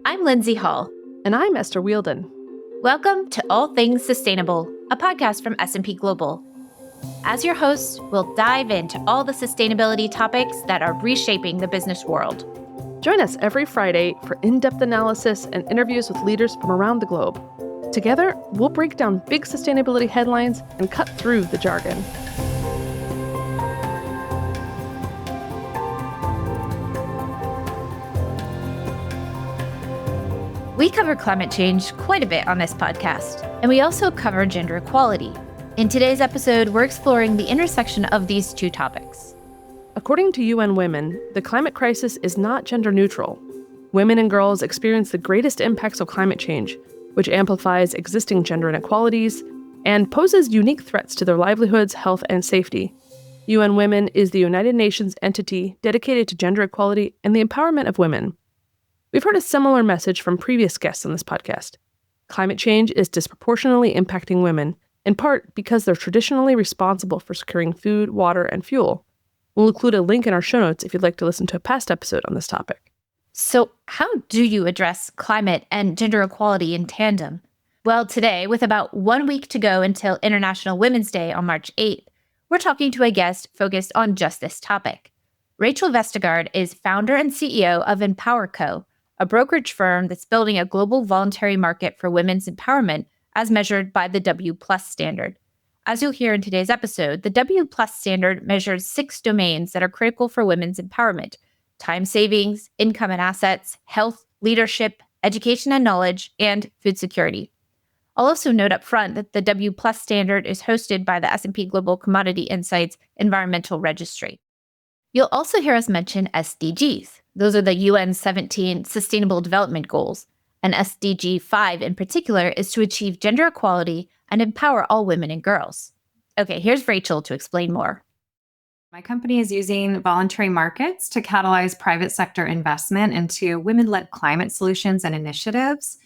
I'm Lindsay Hall. And I'm Esther Wielden. Welcome to All Things Sustainable, a podcast from S&P Global. As your hosts, we'll dive into all the sustainability topics that are reshaping the business world. Join us every Friday for in-depth analysis and interviews with leaders from around the globe. Together, we'll break down big sustainability headlines and cut through the jargon. We cover climate change quite a bit on this podcast, and we also cover gender equality. In today's episode, we're exploring the intersection of these two topics. According to UN Women, the climate crisis is not gender neutral. Women and girls experience the greatest impacts of climate change, which amplifies existing gender inequalities and poses unique threats to their livelihoods, health, and safety. UN Women is the United Nations entity dedicated to gender equality and the empowerment of women. We've heard a similar message from previous guests on this podcast. Climate change is disproportionately impacting women, in part because they're traditionally responsible for securing food, water, and fuel. We'll include a link in our show notes if you'd like to listen to a past episode on this topic. So how do you address climate and gender equality in tandem? Well, today, with about 1 week to go until International Women's Day on March 8th, we're talking to a guest focused on just this topic. Rachel Vestergaard is founder and CEO of Empower Co., a brokerage firm that's building a global voluntary market for women's empowerment as measured by the W+ standard. As you'll hear in today's episode, the W+ standard measures 6 domains that are critical for women's empowerment: time savings, income and assets, health, leadership, education and knowledge, and food security. I'll also note up front that the W+ standard is hosted by the S&P Global Commodity Insights Environmental Registry. You'll also hear us mention SDGs. Those are the UN's 17 Sustainable Development Goals, and SDG 5 in particular is to achieve gender equality and empower all women and girls. Okay, here's Rachel to explain more. My company is using voluntary markets to catalyze private sector investment into women-led climate solutions and initiatives,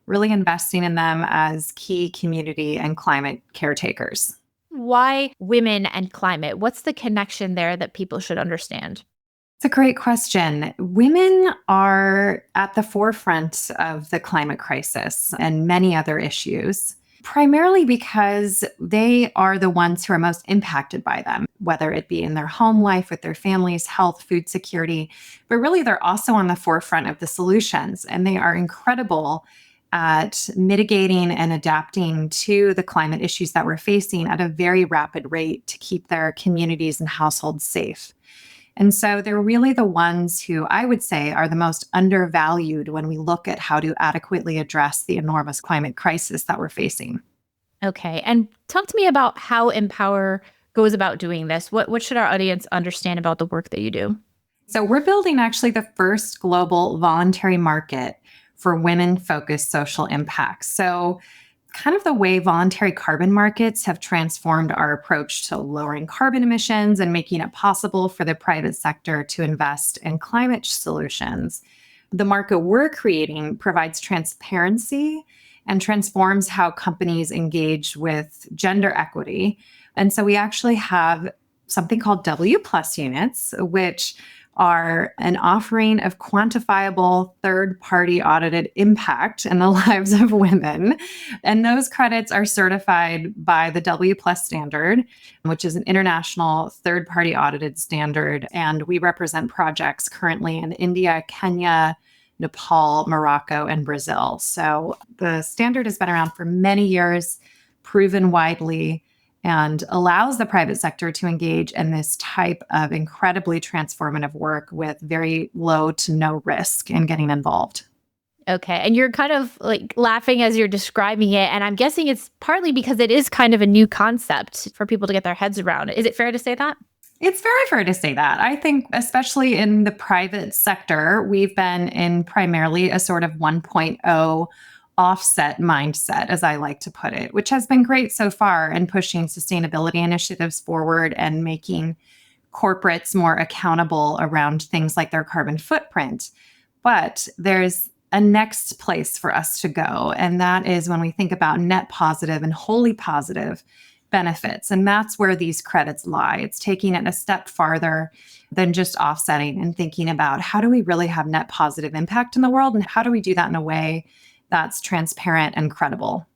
really investing in them as key community and climate caretakers. Why women and climate? What's the connection there that people should understand? It's a great question. Women are at the forefront of the climate crisis and many other issues, primarily because they are the ones who are most impacted by them, whether it be in their home life, with their families, health, food security. But really, they're also on the forefront of the solutions, and they are incredible at mitigating and adapting to the climate issues that we're facing at a very rapid rate to keep their communities and households safe. And so they're really the ones who I would say are the most undervalued when we look at how to adequately address the enormous climate crisis that we're facing. Okay, and talk to me about how Empower goes about doing this. What should our audience understand about the work that you do? So we're building actually the first global voluntary market for women-focused social impacts. So kind of the way voluntary carbon markets have transformed our approach to lowering carbon emissions and making it possible for the private sector to invest in climate solutions. The market we're creating provides transparency and transforms how companies engage with gender equity. And so we actually have something called W+ units, which are an offering of quantifiable third-party audited impact in the lives of women. And those credits are certified by the W+ standard, which is an international third-party audited standard. And we represent projects currently in India, Kenya, Nepal, Morocco, and Brazil. So the standard has been around for many years, proven widely, and allows the private sector to engage in this type of incredibly transformative work with very low to no risk in getting involved. Okay, and you're kind of like laughing as you're describing it, and I'm guessing it's partly because it is kind of a new concept for people to get their heads around. Is it fair to say that? It's very fair to say that. I think, especially in the private sector, we've been in primarily a sort of 1.0 offset mindset, as I like to put it, which has been great so far in pushing sustainability initiatives forward and making corporates more accountable around things like their carbon footprint. But there's a next place for us to go, and that is when we think about net positive and wholly positive benefits. And that's where these credits lie. It's taking it a step farther than just offsetting and thinking about how do we really have net positive impact in the world, and how do we do that in a way that's transparent and credible.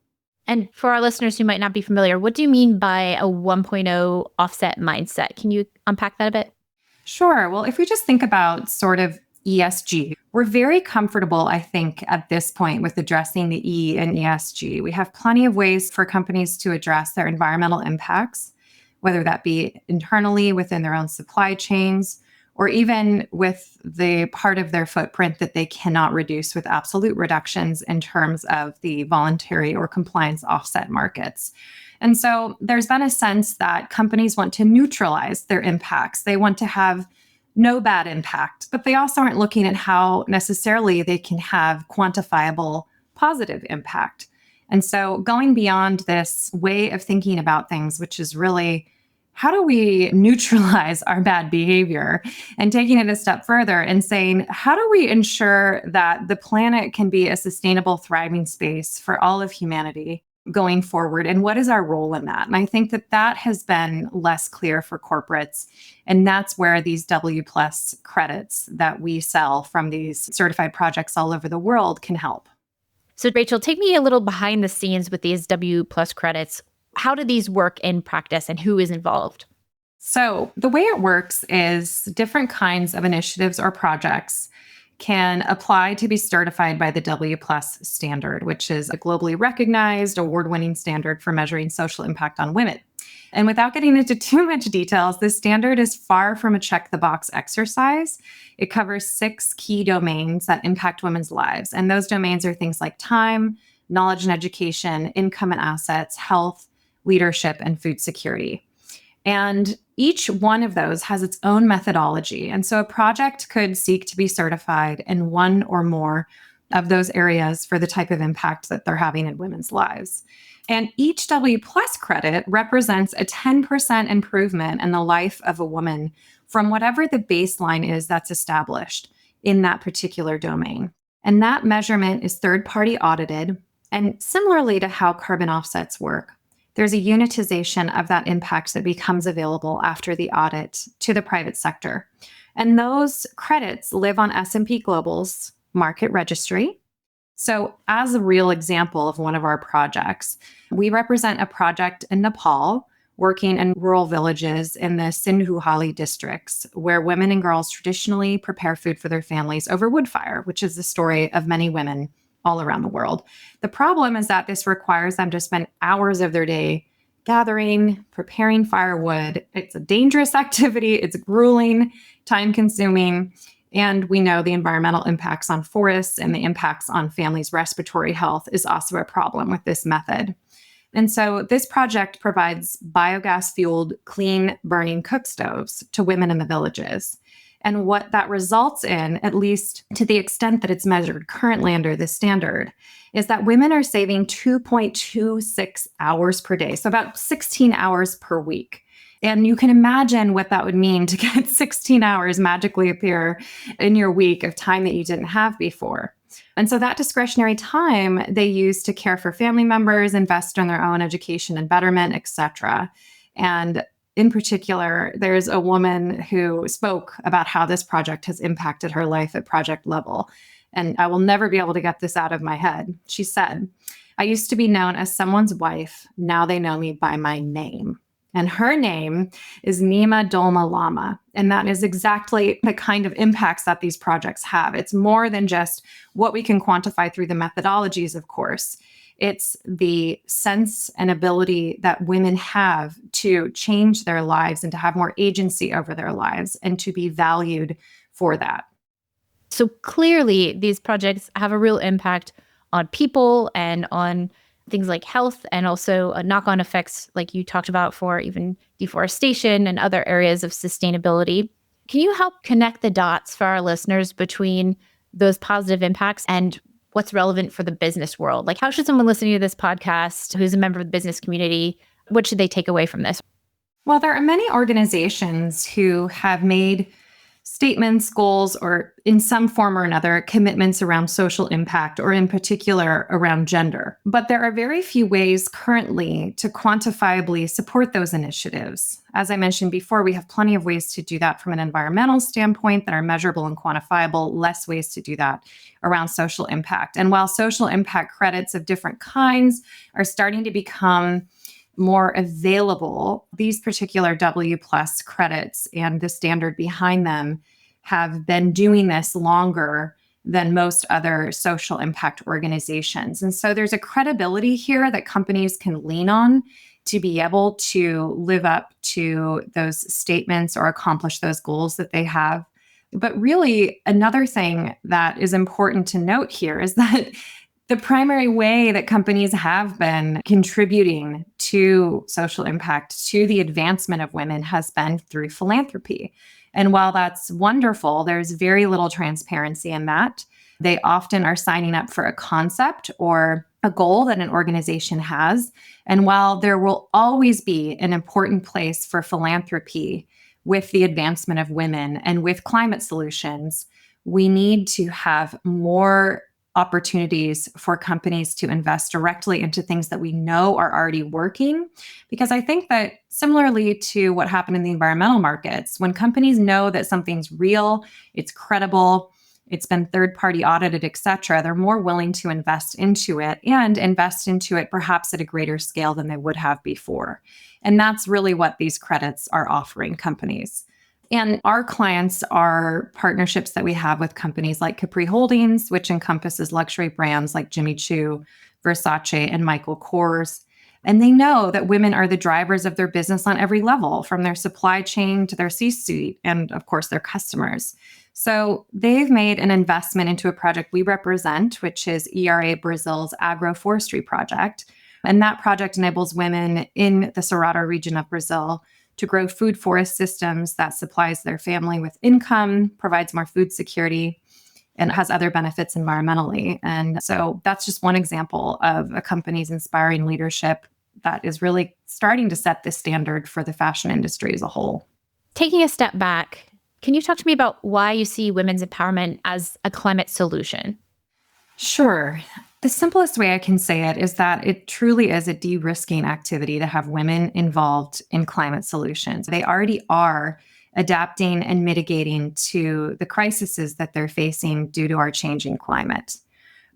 And for our listeners who might not be familiar, what do you mean by a 1.0 offset mindset? Can you unpack that a bit? Sure. Well, if we just think about sort of ESG, we're very comfortable, I think, at this point with addressing the E in ESG. We have plenty of ways for companies to address their environmental impacts, whether that be internally within their own supply chains, or even with the part of their footprint that they cannot reduce with absolute reductions in terms of the voluntary or compliance offset markets. And so there's been a sense that companies want to neutralize their impacts. They want to have no bad impact, but they also aren't looking at how necessarily they can have quantifiable positive impact. And so going beyond this way of thinking about things, which is really how do we neutralize our bad behavior, and taking it a step further and saying, how do we ensure that the planet can be a sustainable, thriving space for all of humanity going forward? And what is our role in that? And I think that that has been less clear for corporates. And that's where these W plus credits that we sell from these certified projects all over the world can help. So Rachel, take me a little behind the scenes with these W plus credits. How do these work in practice and who is involved? So the way it works is different kinds of initiatives or projects can apply to be certified by the W plus standard, which is a globally recognized, award-winning standard for measuring social impact on women. And without getting into too much details, this standard is far from a check-the-box exercise. It covers 6 key domains that impact women's lives. And those domains are things like time, knowledge and education, income and assets, health, leadership, and food security. And each one of those has its own methodology. And so a project could seek to be certified in one or more of those areas for the type of impact that they're having in women's lives. And each W plus credit represents a 10% improvement in the life of a woman from whatever the baseline is that's established in that particular domain. And that measurement is third-party audited. And similarly to how carbon offsets work, there's a unitization of that impact that becomes available after the audit to the private sector. And those credits live on S&P Global's market registry. So as a real example of one of our projects, we represent a project in Nepal working in rural villages in the Sindhuhali districts, where women and girls traditionally prepare food for their families over wood fire, which is the story of many women all around the world. The problem is that this requires them to spend hours of their day gathering, preparing firewood. It's a dangerous activity. It's grueling, time-consuming, and we know the environmental impacts on forests and the impacts on families' respiratory health is also a problem with this method. And so this project provides biogas-fueled, clean burning cook stoves to women in the villages. And what that results in, at least to the extent that it's measured currently under this standard, is that women are saving 2.26 hours per day, so about 16 hours per week. And you can imagine what that would mean to get 16 hours magically appear in your week of time that you didn't have before. And so that discretionary time they use to care for family members, invest in their own education and betterment, etc. And in particular, there's a woman who spoke about how this project has impacted her life at project level. And I will never be able to get this out of my head. She said, "I used to be known as someone's wife. Now they know me by my name." And her name is Nima Dolma Lama. And that is exactly the kind of impacts that these projects have. It's more than just what we can quantify through the methodologies, of course. It's the sense and ability that women have to change their lives and to have more agency over their lives and to be valued for that. So clearly, these projects have a real impact on people and on things like health, and also knock-on effects like you talked about for even deforestation and other areas of sustainability. Can you help connect the dots for our listeners between those positive impacts and what's relevant for the business world? Like, how should someone listening to this podcast who's a member of the business community, what should they take away from this? Well, there are many organizations who have made statements, goals, or in some form or another, commitments around social impact, or in particular around gender. But there are very few ways currently to quantifiably support those initiatives. As I mentioned before, we have plenty of ways to do that from an environmental standpoint that are measurable and quantifiable, less ways to do that around social impact. And while social impact credits of different kinds are starting to become more available, these particular W plus credits and the standard behind them have been doing this longer than most other social impact organizations. And so there's a credibility here that companies can lean on to be able to live up to those statements or accomplish those goals that they have. But really, another thing that is important to note here is that the primary way that companies have been contributing to social impact, to the advancement of women, has been through philanthropy. And while that's wonderful, there's very little transparency in that. They often are signing up for a concept or a goal that an organization has. And while there will always be an important place for philanthropy with the advancement of women and with climate solutions, we need to have more opportunities for companies to invest directly into things that we know are already working. Because I think that similarly to what happened in the environmental markets, when companies know that something's real, it's credible, it's been third-party audited, et cetera, they're more willing to invest into it and invest into it perhaps at a greater scale than they would have before. And that's really what these credits are offering companies. And our clients are partnerships that we have with companies like Capri Holdings, which encompasses luxury brands like Jimmy Choo, Versace, and Michael Kors. And they know that women are the drivers of their business on every level, from their supply chain to their C-suite, and of course, their customers. So they've made an investment into a project we represent, which is ERA Brazil's agroforestry project. And that project enables women in the Cerrado region of Brazil to grow food forest systems that supplies their family with income, provides more food security, and has other benefits environmentally. And so that's just one example of a company's inspiring leadership that is really starting to set the standard for the fashion industry as a whole. Taking a step back, can you talk to me about why you see women's empowerment as a climate solution? Sure. The simplest way I can say it is that it truly is a de-risking activity to have women involved in climate solutions. They already are adapting and mitigating to the crises that they're facing due to our changing climate.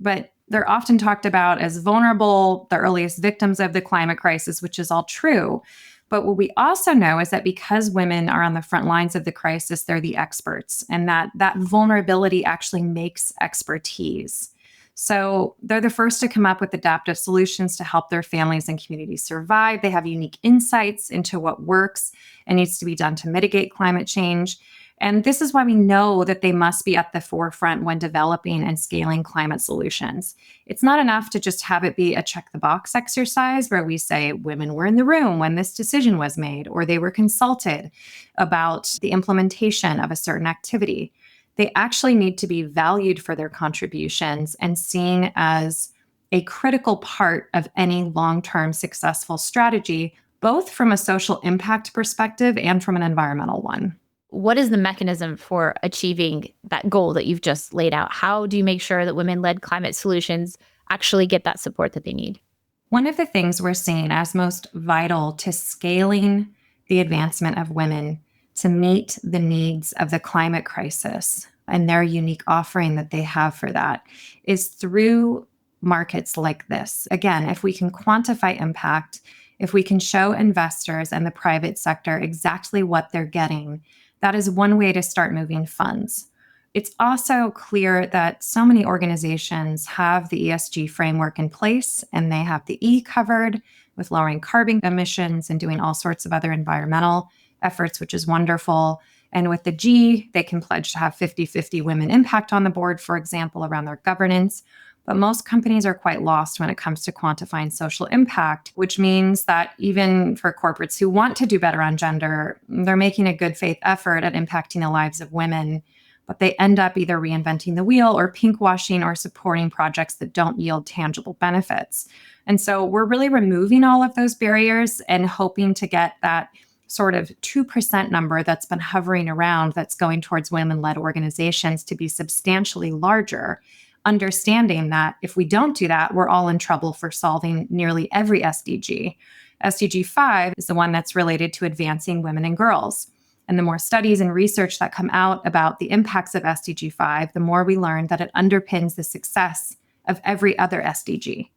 But they're often talked about as vulnerable, the earliest victims of the climate crisis, which is all true. But what we also know is that because women are on the front lines of the crisis, they're the experts, and that vulnerability actually makes expertise. So they're the first to come up with adaptive solutions to help their families and communities survive. They have unique insights into what works and needs to be done to mitigate climate change. And this is why we know that they must be at the forefront when developing and scaling climate solutions. It's not enough to just have it be a check the box exercise where we say women were in the room when this decision was made, or they were consulted about the implementation of a certain activity. They actually need to be valued for their contributions and seen as a critical part of any long-term successful strategy, both from a social impact perspective and from an environmental one. What is the mechanism for achieving that goal that you've just laid out? How do you make sure that women-led climate solutions actually get that support that they need? One of the things we're seeing as most vital to scaling the advancement of women to meet the needs of the climate crisis and their unique offering that they have for that is through markets like this. Again, if we can quantify impact, if we can show investors and the private sector exactly what they're getting, that is one way to start moving funds. It's also clear that so many organizations have the ESG framework in place, and they have the E covered with lowering carbon emissions and doing all sorts of other environmental efforts, which is wonderful. And with the G, they can pledge to have 50-50 women impact on the board, for example, around their governance. But most companies are quite lost when it comes to quantifying social impact, which means that even for corporates who want to do better on gender, they're making a good faith effort at impacting the lives of women, but they end up either reinventing the wheel or pinkwashing or supporting projects that don't yield tangible benefits. And so we're really removing all of those barriers and hoping to get that sort of 2% number that's been hovering around that's going towards women-led organizations to be substantially larger, understanding that if we don't do that, we're all in trouble for solving nearly every SDG. SDG 5 is the one that's related to advancing women and girls. And the more studies and research that come out about the impacts of SDG 5, the more we learn that it underpins the success of every other SDG.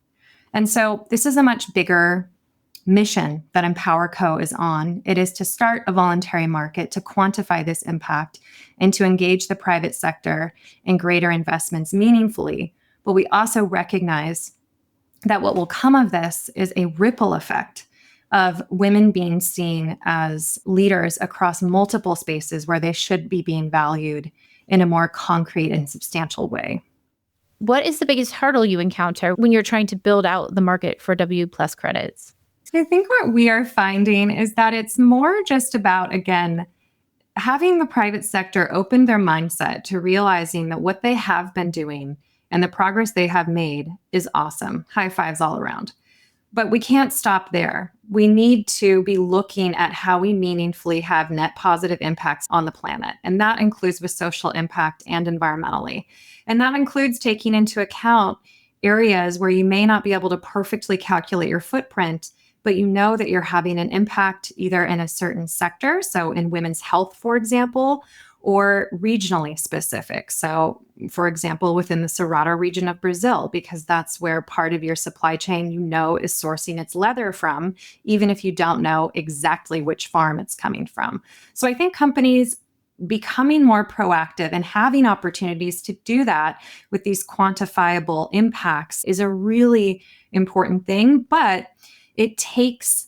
And so this is a much bigger mission that Empower Co. is on. It is to start a voluntary market to quantify this impact and to engage the private sector in greater investments meaningfully. But we also recognize that what will come of this is a ripple effect of women being seen as leaders across multiple spaces where they should be being valued in a more concrete and substantial way. What is the biggest hurdle you encounter when you're trying to build out the market for W+ credits? I think what we are finding is that it's more just about, again, having the private sector open their mindset to realizing that what they have been doing and the progress they have made is awesome. High fives all around. But we can't stop there. We need to be looking at how we meaningfully have net positive impacts on the planet. And that includes with social impact and environmentally. And that includes taking into account areas where you may not be able to perfectly calculate your footprint, but you know that you're having an impact either in a certain sector, so in women's health, for example, or regionally specific. So, for example, within the Cerrado region of Brazil, because that's where part of your supply chain is sourcing its leather from, even if you don't know exactly which farm it's coming from. So I think companies becoming more proactive and having opportunities to do that with these quantifiable impacts is a really important thing, but it takes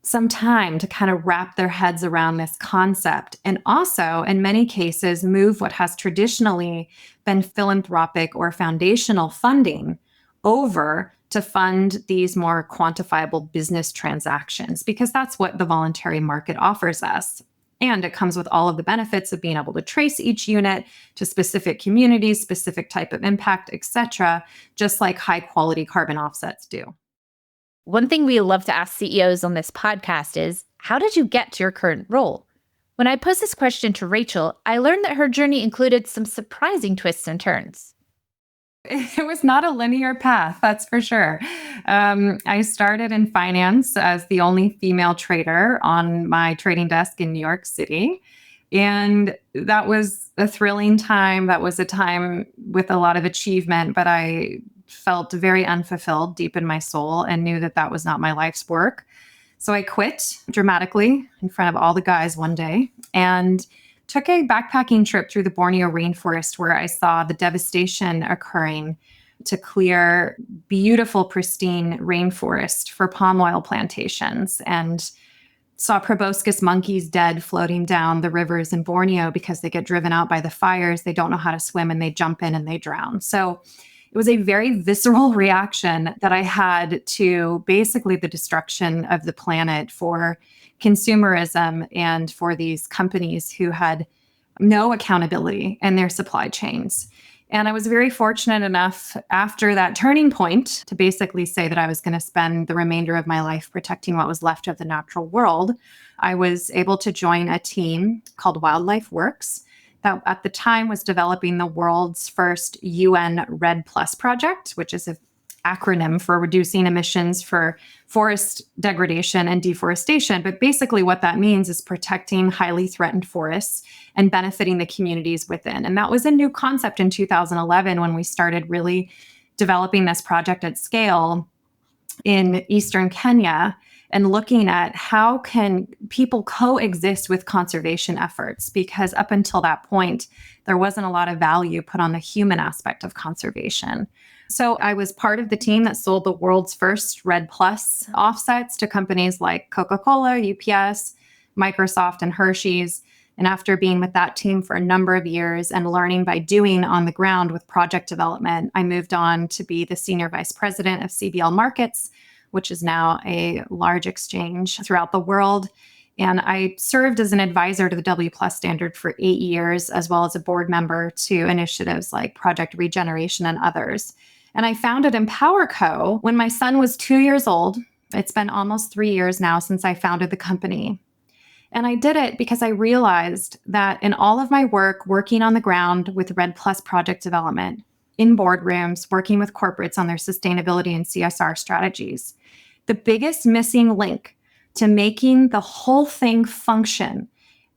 some time to kind of wrap their heads around this concept and also, in many cases, move what has traditionally been philanthropic or foundational funding over to fund these more quantifiable business transactions, because that's what the voluntary market offers us. And it comes with all of the benefits of being able to trace each unit to specific communities, specific type of impact, et cetera, just like high quality carbon offsets do. One thing we love to ask CEOs on this podcast is, how did you get to your current role? When I posed this question to Rachel, I learned that her journey included some surprising twists and turns. It was not a linear path, that's for sure. I started in finance as the only female trader on my trading desk in New York City. And that was a thrilling time. That was a time with a lot of achievement, but I felt very unfulfilled deep in my soul and knew that that was not my life's work. So I quit dramatically in front of all the guys one day and took a backpacking trip through the Borneo rainforest where I saw the devastation occurring to clear beautiful, pristine rainforest for palm oil plantations, and saw proboscis monkeys dead floating down the rivers in Borneo because they get driven out by the fires. They don't know how to swim and they jump in and they drown. So it was a very visceral reaction that I had to basically the destruction of the planet for consumerism and for these companies who had no accountability in their supply chains. And I was very fortunate enough after that turning point to basically say that I was going to spend the remainder of my life protecting what was left of the natural world. I was able to join a team called Wildlife Works that at the time was developing the world's first UN REDD+ project, which is an acronym for reducing emissions for forest degradation and deforestation. But basically what that means is protecting highly threatened forests and benefiting the communities within. And that was a new concept in 2011 when we started really developing this project at scale in Eastern Kenya and looking at how can people coexist with conservation efforts, because up until that point, there wasn't a lot of value put on the human aspect of conservation. So I was part of the team that sold the world's first REDD+ offsets to companies like Coca-Cola, UPS, Microsoft, and Hershey's. And after being with that team for a number of years and learning by doing on the ground with project development, I moved on to be the senior vice president of CBL Markets, which is now a large exchange throughout the world. And I served as an advisor to the W+ standard for 8 years, as well as a board member to initiatives like Project Regeneration and others. And I founded Empower Co. when my son was 2 years old. It's been almost 3 years now since I founded the company. And I did it because I realized that in all of my work, working on the ground with Red Plus project development, in boardrooms, working with corporates on their sustainability and CSR strategies, the biggest missing link to making the whole thing function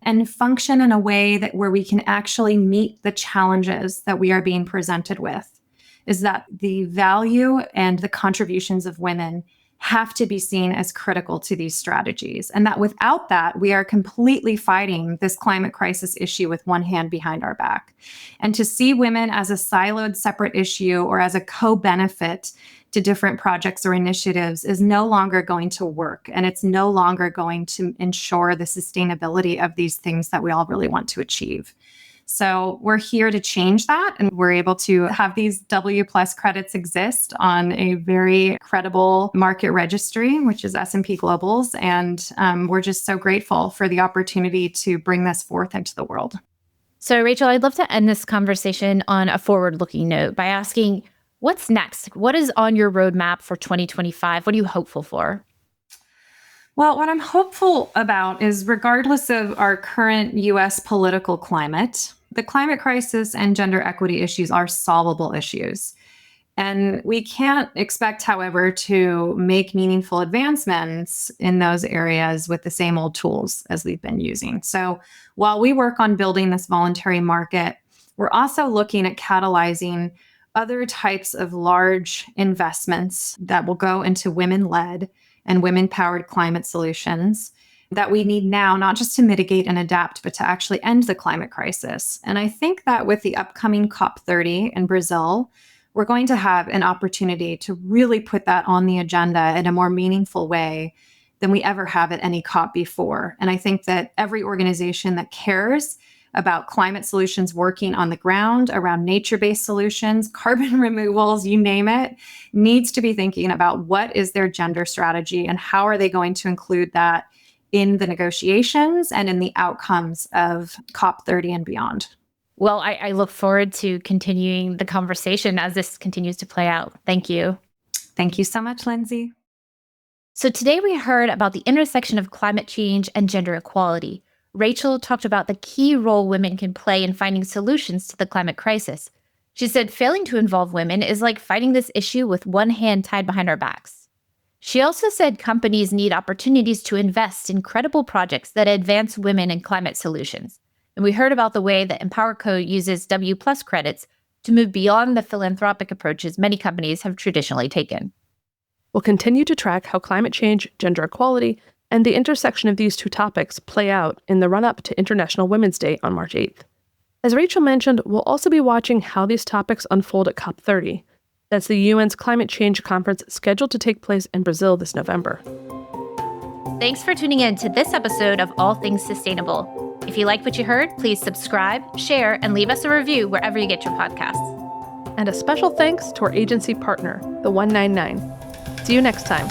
and function in a way that where we can actually meet the challenges that we are being presented with is that the value and the contributions of women have to be seen as critical to these strategies. And that without that, we are completely fighting this climate crisis issue with one hand behind our back. And to see women as a siloed separate issue or as a co-benefit to different projects or initiatives is no longer going to work. And it's no longer going to ensure the sustainability of these things that we all really want to achieve. So we're here to change that, and we're able to have these W plus credits exist on a very credible market registry, which is S&P Global's. And we're just so grateful for the opportunity to bring this forth into the world. So Rachel, I'd love to end this conversation on a forward-looking note by asking, what's next? What is on your roadmap for 2025? What are you hopeful for? Well, what I'm hopeful about is regardless of our current U.S. political climate, the climate crisis and gender equity issues are solvable issues. And we can't expect, however, to make meaningful advancements in those areas with the same old tools as we've been using. So while we work on building this voluntary market, we're also looking at catalyzing other types of large investments that will go into women-led and women-powered climate solutions that we need now, not just to mitigate and adapt, but to actually end the climate crisis. And I think that with the upcoming COP30 in Brazil, we're going to have an opportunity to really put that on the agenda in a more meaningful way than we ever have at any COP before. And I think that every organization that cares about climate solutions working on the ground, around nature-based solutions, carbon removals, you name it, needs to be thinking about what is their gender strategy and how are they going to include that in the negotiations and in the outcomes of COP30 and beyond. Well, I look forward to continuing the conversation as this continues to play out. Thank you. Thank you so much, Lindsay. So today we heard about the intersection of climate change and gender equality. Rachel talked about the key role women can play in finding solutions to the climate crisis. She said failing to involve women is like fighting this issue with one hand tied behind our backs. She also said companies need opportunities to invest in credible projects that advance women and climate solutions. And we heard about the way that EmpowerCo uses W Plus credits to move beyond the philanthropic approaches many companies have traditionally taken. We'll continue to track how climate change, gender equality, and the intersection of these two topics play out in the run-up to International Women's Day on March 8th. As Rachel mentioned, we'll also be watching how these topics unfold at COP30. That's the UN's climate change conference scheduled to take place in Brazil this November. Thanks for tuning in to this episode of All Things Sustainable. If you liked what you heard, please subscribe, share, and leave us a review wherever you get your podcasts. And a special thanks to our agency partner, the 199. See you next time.